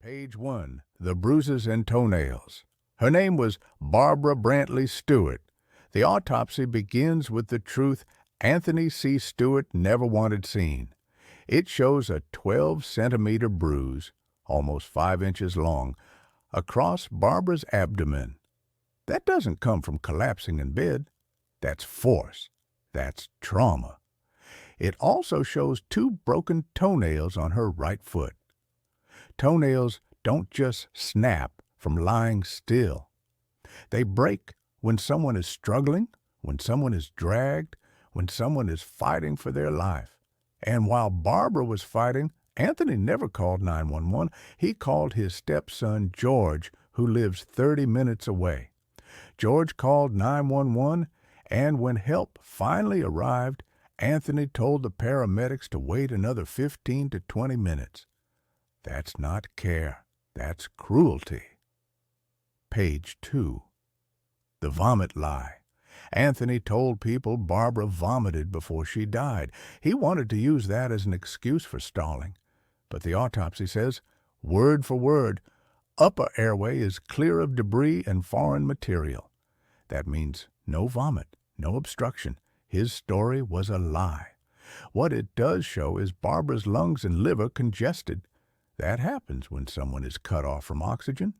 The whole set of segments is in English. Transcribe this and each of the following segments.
Page 1. The Bruises and Toenails. Her name was Barbara Brantley Stewart. The autopsy begins with the truth Anthony C. Stewart never wanted seen. It shows a 12-centimeter bruise, almost 5 inches long, across Barbara's abdomen. That doesn't come from collapsing in bed. That's force. That's trauma. It also shows 2 broken toenails on her right foot. Toenails don't just snap from lying still. They break when someone is struggling, when someone is dragged, when someone is fighting for their life. And while Barbara was fighting, Anthony never called 911. He called his stepson, George, who lives 30 minutes away. George called 911, and when help finally arrived, Anthony told the paramedics to wait another 15 to 20 minutes. That's not care. That's cruelty. Page 2. The vomit lie. Anthony told people Barbara vomited before she died. He wanted to use that as an excuse for stalling. But the autopsy says, word for word, upper airway is clear of debris and foreign material. That means no vomit, no obstruction. His story was a lie. What it does show is Barbara's lungs and liver congested. That happens when someone is cut off from oxygen.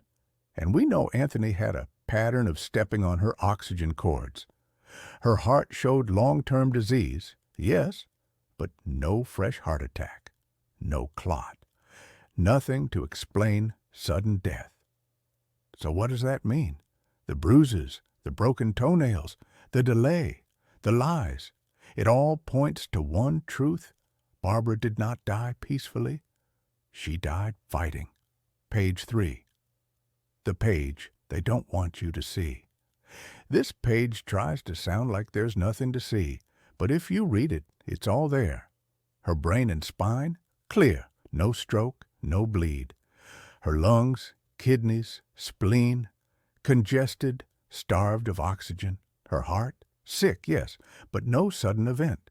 And we know Anthony had a pattern of stepping on her oxygen cords. Her heart showed long-term disease, yes, but no fresh heart attack, no clot, nothing to explain sudden death. So what does that mean? The bruises, the broken toenails, the delay, the lies. It all points to one truth. Barbara did not die peacefully. She died fighting. Page 3. The page they don't want you to see. This page tries to sound like there's nothing to see, but if you read it, it's all there. Her brain and spine, clear, no stroke, no bleed. Her lungs, kidneys, spleen, congested, starved of oxygen. Her heart, sick, yes, but no sudden event.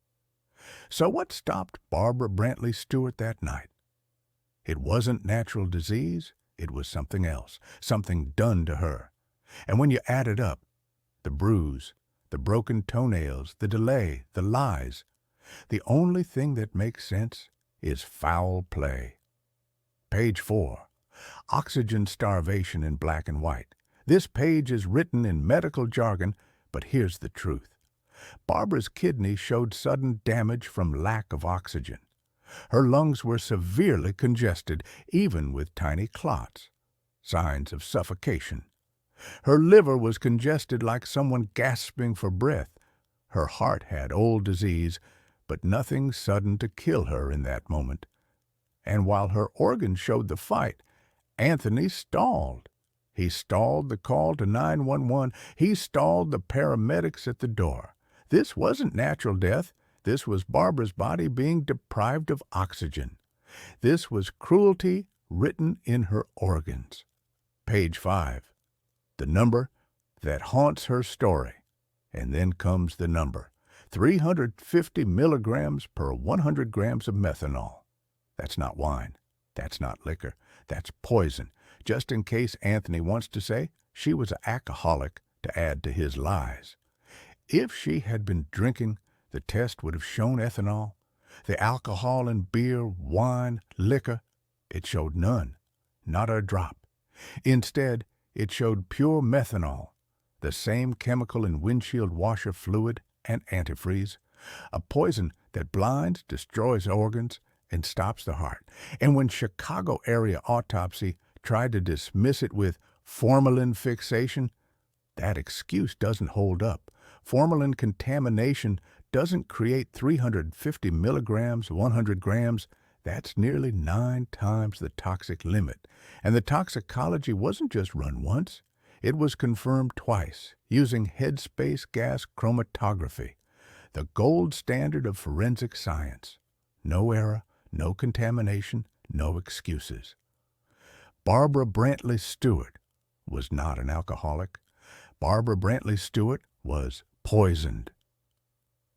So what stopped Barbara Brantley Stewart that night? It wasn't natural disease, it was something else, something done to her. And when you add it up, the bruise, the broken toenails, the delay, the lies, the only thing that makes sense is foul play. Page 4. Oxygen starvation in black and white. This page is written in medical jargon, but here's the truth. Barbara's kidney showed sudden damage from lack of oxygen. Her lungs were severely congested, even with tiny clots, signs of suffocation. Her liver was congested like someone gasping for breath. Her heart had old disease, but nothing sudden to kill her in that moment. And while her organs showed the fight, Anthony stalled. He stalled the call to 911. He stalled the paramedics at the door. This wasn't natural death. This was Barbara's body being deprived of oxygen. This was cruelty written in her organs. Page 5. The number that haunts her story. And then comes the number. 350 milligrams per 100 grams of methanol. That's not wine. That's not liquor. That's poison. Just in case Anthony wants to say she was an alcoholic to add to his lies. If she had been drinking, the test would have shown ethanol. The alcohol in beer, wine, liquor, it showed none, not a drop. Instead, it showed pure methanol, the same chemical in windshield washer fluid and antifreeze, a poison that blinds, destroys organs, and stops the heart. And when Chicago Area Autopsy tried to dismiss it with formalin fixation, that excuse doesn't hold up. Formalin contamination doesn't create 350 milligrams, 100 grams. That's nearly 9 times the toxic limit. And the toxicology wasn't just run once. It was confirmed twice using headspace gas chromatography, the gold standard of forensic science. No error, no contamination, no excuses. Barbara Brantley Stewart was not an alcoholic. Barbara Brantley Stewart was poisoned.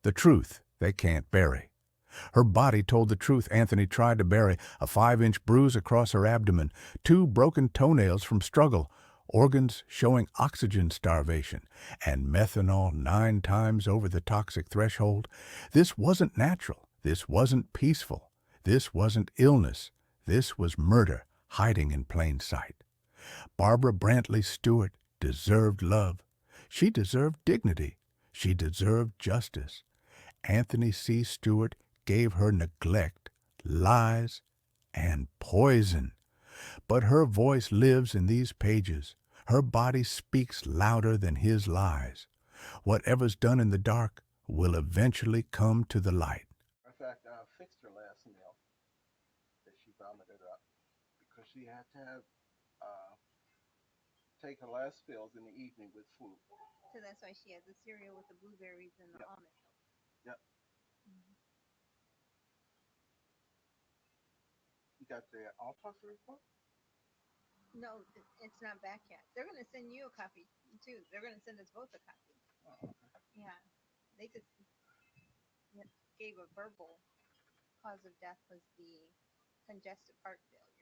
The truth they can't bury. Her body told the truth. Anthony tried to bury a 5-inch bruise across her abdomen, 2 broken toenails from struggle, organs showing oxygen starvation, and methanol 9 times over the toxic threshold. This wasn't natural. This wasn't peaceful. This wasn't illness. This was murder hiding in plain sight. Barbara Brantley Stewart deserved love. She deserved dignity. She deserved justice. Anthony C. Stewart gave her neglect, lies, and poison. But her voice lives in these pages. Her body speaks louder than his lies. Whatever's done in the dark will eventually come to the light. In fact, I fixed her last nail that she vomited up because she had to have take her last pills in the evening with food. So that's why she had the cereal with the blueberries and the almond milk. Yep. Mm-hmm. You got the autopsy report? No, it's not back yet. They're going to send you a copy too. They're going to send us both a copy. Oh, okay. Yeah, they just gave a verbal cause of death was the congested heart failure.